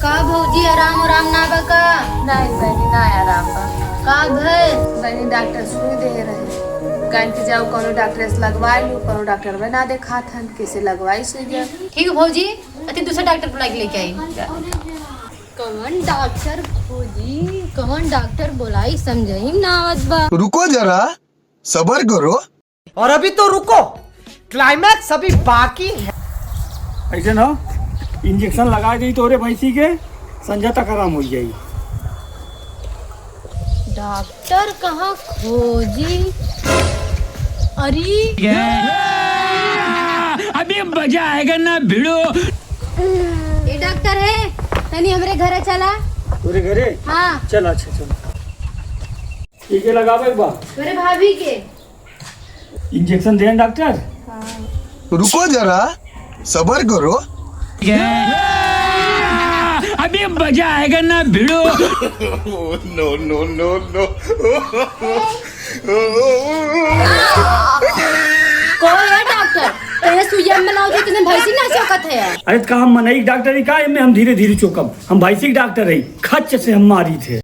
का भौजी आराम आराम ना बका नहीं बहनी ना आराम बा। का भय बहनी डॉक्टर सुई दे रहे कहीं के जाओ कोनो डॉक्टर से लगवाई लू कोनो डॉक्टर में ना देखा था कैसे लगवाई सुई। ठीक है भौजी अति दूसरा डॉक्टर बुला के लेके आई। कौन डॉक्टर भौजी कौन डॉक्टर बुलाई समझाई ना आवत बा। रुको जरा सबर करो। और अभी तो रुको, क्लाइमैक्स अभी बाकी है। ऐसे ना इंजेक्शन लगा दी तोरे भैंसी के संजय तक आराम हो जाएगी। डॉक्टर कहाँ खोजी। अरे अभी मजा आएगा ना भिड़ो। ये डॉक्टर है तनी हमरे घरे चला। तोरे घरे हाँ चल अच्छा चल ठीक है लगावे एक बार मेरे भाभी के इंजेक्शन दें डॉक्टर। रुको जरा सबर करो। अभी मजा आएगा ना भिड़ो। No no no no. कौन है डॉक्टर तेरे सुइया में लाओ जो तुझे भैंसी ना शौकत है। अरे तो हम मनई डॉक्टर ही का में हम धीरे धीरे चौकब हम भैंसी के डॉक्टर है खच से हम मारी थे।